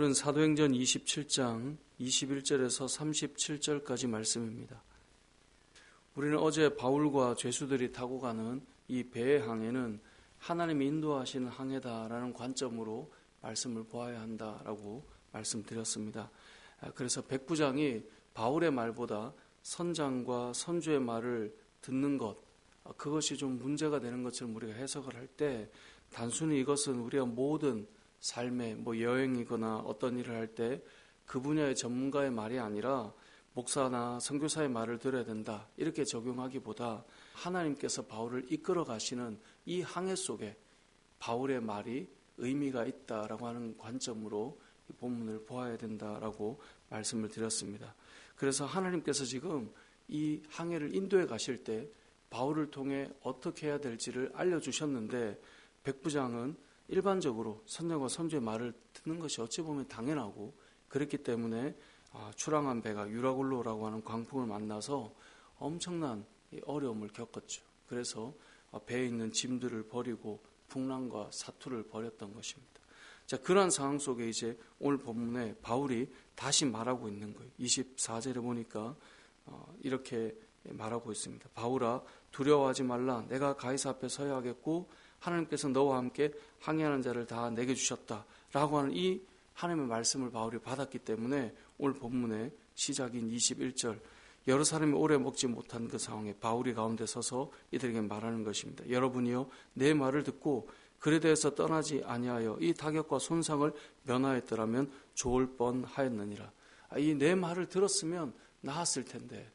오늘은 사도행전 27장 21절에서 37절까지 말씀입니다. 우리는 어제 바울과 죄수들이 타고 가는 이 배의 항해는 하나님이 인도하시는 항해다라는 관점으로 말씀을 보아야 한다라고 말씀드렸습니다. 그래서 백부장이 바울의 말보다 선장과 선주의 말을 듣는 것, 그것이 좀 문제가 되는 것처럼 우리가 해석을 할 때 단순히 이것은 우리가 모든 삶에 여행이거나 어떤 일을 할 때 그 분야의 전문가의 말이 아니라 목사나 선교사의 말을 들어야 된다 이렇게 적용하기보다 하나님께서 바울을 이끌어 가시는 이 항해 속에 바울의 말이 의미가 있다라고 하는 관점으로 이 본문을 보아야 된다라고 말씀을 드렸습니다. 그래서 하나님께서 지금 이 항해를 인도해 가실 때 바울을 통해 어떻게 해야 될지를 알려주셨는데 백부장은 일반적으로 선장과 선주의 말을 듣는 것이 어찌 보면 당연하고 그렇기 때문에 출항한 배가 유라굴로라고 하는 광풍을 만나서 엄청난 어려움을 겪었죠. 그래서 배에 있는 짐들을 버리고 풍랑과 사투를 벌였던 것입니다. 자, 그러한 상황 속에 이제 오늘 본문에 바울이 다시 말하고 있는 거예요. 24절에 보니까 이렇게 말하고 있습니다. 바울아, 두려워하지 말라. 내가 가이사 앞에 서야 하겠고 하나님께서 너와 함께 항해하는 자를 다 내게 주셨다 라고 하는 이 하나님의 말씀을 바울이 받았기 때문에 오늘 본문의 시작인 21절, 여러 사람이 오래 먹지 못한 그 상황에 바울이 가운데 서서 이들에게 말하는 것입니다. 여러분이요, 내 말을 듣고 그에 대해서 떠나지 아니하여 이 타격과 손상을 면하였더라면 좋을 뻔하였느니라. 이 내 말을 들었으면 나았을 텐데,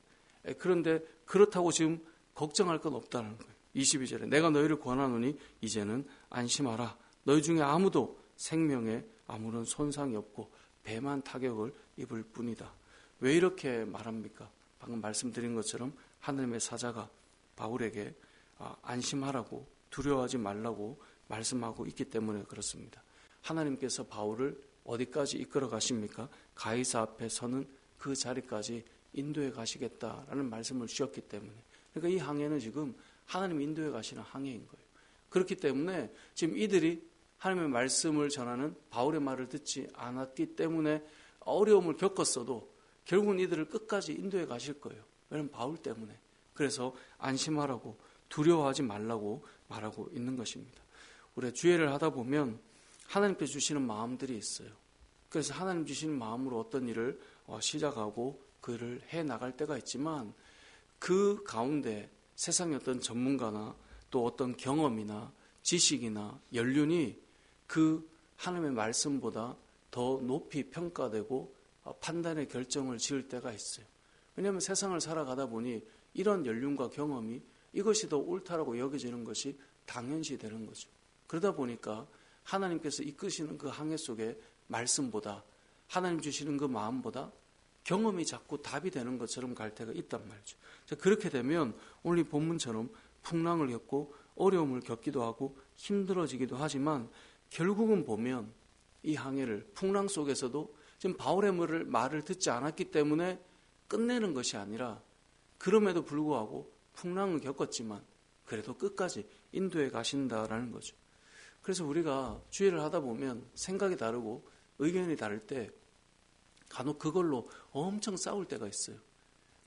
그런데 그렇다고 지금 걱정할 건 없다는 거예요. 22절에 내가 너희를 권하노니 이제는 안심하라. 너희 중에 아무도 생명에 아무런 손상이 없고 배만 타격을 입을 뿐이다. 왜 이렇게 말합니까? 방금 말씀드린 것처럼 하나님의 사자가 바울에게 안심하라고, 두려워하지 말라고 말씀하고 있기 때문에 그렇습니다. 하나님께서 바울을 어디까지 이끌어 가십니까? 가이사 앞에 서는 그 자리까지 인도해 가시겠다라는 말씀을 주셨기 때문에, 그러니까 이 항해는 지금 하나님 인도해 가시는 항해인 거예요. 그렇기 때문에 지금 이들이 하나님의 말씀을 전하는 바울의 말을 듣지 않았기 때문에 어려움을 겪었어도 결국은 이들을 끝까지 인도해 가실 거예요. 왜냐하면 바울 때문에. 그래서 안심하라고, 두려워하지 말라고 말하고 있는 것입니다. 우리가 주의를 하다 보면 하나님께 주시는 마음들이 있어요. 그래서 하나님 주시는 마음으로 어떤 일을 시작하고 그 일을 해나갈 때가 있지만 그 가운데 세상의 어떤 전문가나 또 어떤 경험이나 지식이나 연륜이 그 하나님의 말씀보다 더 높이 평가되고 판단의 결정을 지을 때가 있어요. 왜냐하면 세상을 살아가다 보니 이런 연륜과 경험이 이것이 더 옳다라고 여겨지는 것이 당연시 되는 거죠. 그러다 보니까 하나님께서 이끄시는 그 항해 속에 말씀보다, 하나님 주시는 그 마음보다 경험이 자꾸 답이 되는 것처럼 갈 때가 있단 말이죠. 자, 그렇게 되면 오늘 이 본문처럼 풍랑을 겪고 어려움을 겪기도 하고 힘들어지기도 하지만 결국은 보면 이 항해를 풍랑 속에서도 지금 바울의 말을 듣지 않았기 때문에 끝내는 것이 아니라 그럼에도 불구하고 풍랑을 겪었지만 그래도 끝까지 인도해 가신다라는 거죠. 그래서 우리가 주의를 하다 보면 생각이 다르고 의견이 다를 때 간혹 그걸로 엄청 싸울 때가 있어요.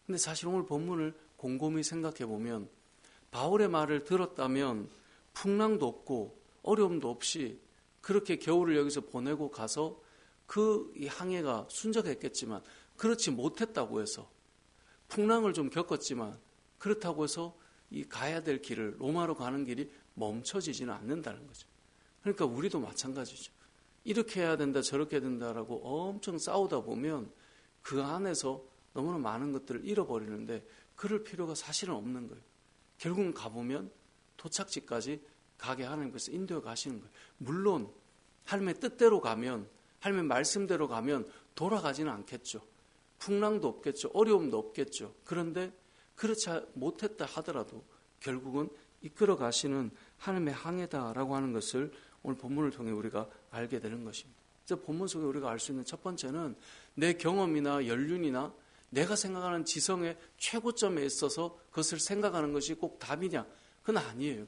근데 사실 오늘 본문을 곰곰이 생각해 보면 바울의 말을 들었다면 풍랑도 없고 어려움도 없이 그렇게 겨울을 여기서 보내고 가서 그 이 항해가 순적했겠지만 그렇지 못했다고 해서 풍랑을 좀 겪었지만 그렇다고 해서 이 가야 될 길을, 로마로 가는 길이 멈춰지지는 않는다는 거죠. 그러니까 우리도 마찬가지죠. 이렇게 해야 된다, 저렇게 해야 된다라고 엄청 싸우다 보면 그 안에서 너무나 많은 것들을 잃어버리는데 그럴 필요가 사실은 없는 거예요. 결국은 가보면 도착지까지 가게 하나님께서 인도해 가시는 거예요. 물론 하나님의 뜻대로 가면, 하나님의 말씀대로 가면 돌아가지는 않겠죠. 풍랑도 없겠죠. 어려움도 없겠죠. 그런데 그렇지 못했다 하더라도 결국은 이끌어 가시는 하나님의 항해다라고 하는 것을 오늘 본문을 통해 우리가 알게 되는 것입니다. 그래서 본문 속에 우리가 알 수 있는 첫 번째는 내 경험이나 연륜이나 내가 생각하는 지성의 최고점에 있어서 그것을 생각하는 것이 꼭 답이냐? 그건 아니에요.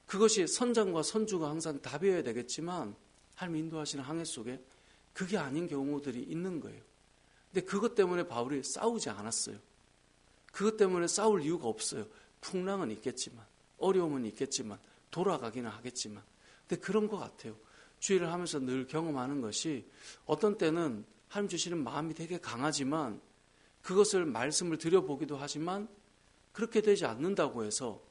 그것이 선장과 선주가 항상 답이어야 되겠지만 하나님 인도하시는 항해 속에 그게 아닌 경우들이 있는 거예요. 근데 그것 때문에 바울이 싸우지 않았어요. 그것 때문에 싸울 이유가 없어요. 풍랑은 있겠지만, 어려움은 있겠지만, 돌아가기는 하겠지만. 근데 그런 것 같아요. 주일을 하면서 늘 경험하는 것이 어떤 때는 하나님 주시는 마음이 되게 강하지만 그것을 말씀을 드려보기도 하지만 그렇게 되지 않는다고 해서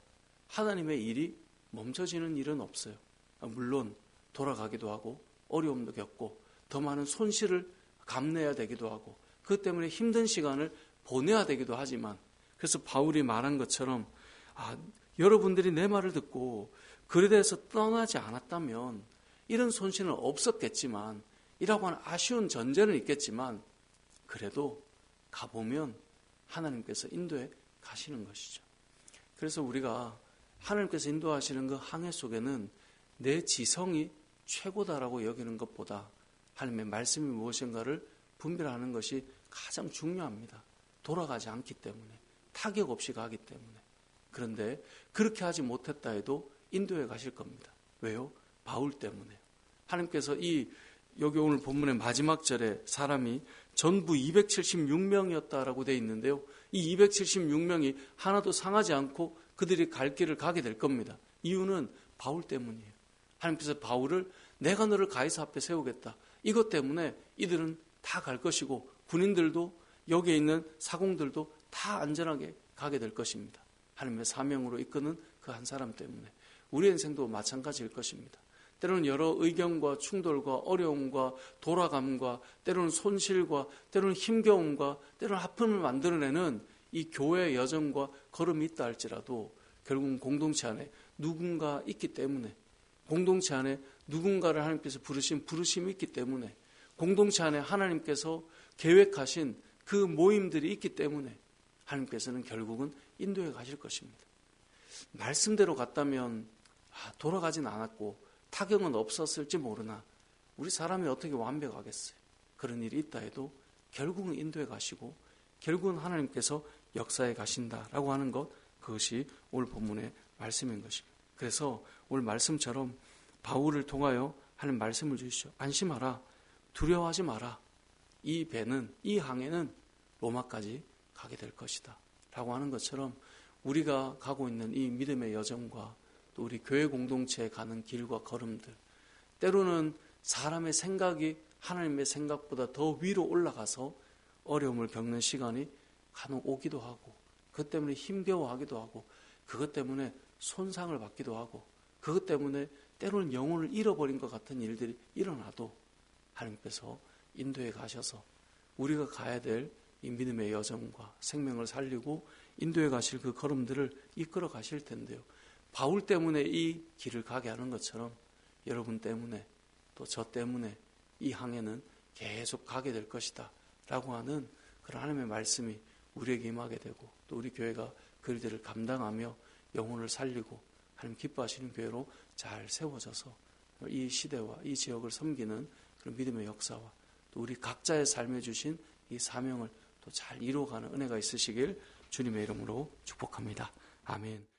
하나님의 일이 멈춰지는 일은 없어요. 물론 돌아가기도 하고 어려움도 겪고 더 많은 손실을 감내해야 되기도 하고 그것 때문에 힘든 시간을 보내야 되기도 하지만 그래서 바울이 말한 것처럼 여러분들이 내 말을 듣고 그에 대해서 떠나지 않았다면 이런 손실은 없었겠지만 이라고 하는 아쉬운 전제는 있겠지만 그래도 가보면 하나님께서 인도해 가시는 것이죠. 그래서 우리가 하나님께서 인도하시는 그 항해 속에는 내 지성이 최고다라고 여기는 것보다 하나님의 말씀이 무엇인가를 분별하는 것이 가장 중요합니다. 돌아가지 않기 때문에, 타격 없이 가기 때문에. 그런데 그렇게 하지 못했다 해도 인도해 가실 겁니다. 왜요? 바울 때문에. 하나님께서 여기 오늘 본문의 마지막 절에 사람이 전부 276명이었다라고 되어 있는데요. 이 276명이 하나도 상하지 않고 그들이 갈 길을 가게 될 겁니다. 이유는 바울 때문이에요. 하나님께서 바울을 내가 너를 가이사 앞에 세우겠다. 이것 때문에 이들은 다 갈 것이고 군인들도 여기에 있는 사공들도 다 안전하게 가게 될 것입니다. 하나님의 사명으로 이끄는 그 한 사람 때문에 우리 인생도 마찬가지일 것입니다. 때로는 여러 의견과 충돌과 어려움과 돌아감과 때로는 손실과 때로는 힘겨움과 때로는 아픔을 만들어내는 이 교회의 여정과 걸음이 있다 할지라도 결국은 공동체 안에 누군가 있기 때문에 공동체 안에 누군가를 하나님께서 부르신 부르심이 있기 때문에 공동체 안에 하나님께서 계획하신 그 모임들이 있기 때문에 하나님께서는 결국은 인도해 가실 것입니다. 말씀대로 갔다면 돌아가진 않았고 타격은 없었을지 모르나 우리 사람이 어떻게 완벽하겠어요. 그런 일이 있다 해도 결국은 인도해 가시고 결국은 하나님께서 역사에 가신다라고 하는 것 그것이 오늘 본문의 말씀인 것입니다. 그래서 오늘 말씀처럼 바울을 통하여 하는 말씀을 주시죠. 안심하라. 두려워하지 마라. 이 배는 이 항해는 로마까지 가게 될 것이다 라고 하는 것처럼 우리가 가고 있는 이 믿음의 여정과 또 우리 교회 공동체에 가는 길과 걸음들 때로는 사람의 생각이 하나님의 생각보다 더 위로 올라가서 어려움을 겪는 시간이 간혹 오기도 하고 그것 때문에 힘겨워하기도 하고 그것 때문에 손상을 받기도 하고 그것 때문에 때로는 영혼을 잃어버린 것 같은 일들이 일어나도 하나님께서 인도해 가셔서 우리가 가야 될 이 믿음의 여정과 생명을 살리고 인도해 가실 그 걸음들을 이끌어 가실 텐데요. 바울 때문에 이 길을 가게 하는 것처럼 여러분 때문에 또 저 때문에 이 항해는 계속 가게 될 것이다 라고 하는 그런 하나님의 말씀이 우리에게 임하게 되고 또 우리 교회가 그 일들을 감당하며 영혼을 살리고 하나님 기뻐하시는 교회로 잘 세워져서 이 시대와 이 지역을 섬기는 그런 믿음의 역사와 또 우리 각자의 삶에 주신 이 사명을 또 잘 이루어가는 은혜가 있으시길 주님의 이름으로 축복합니다. 아멘.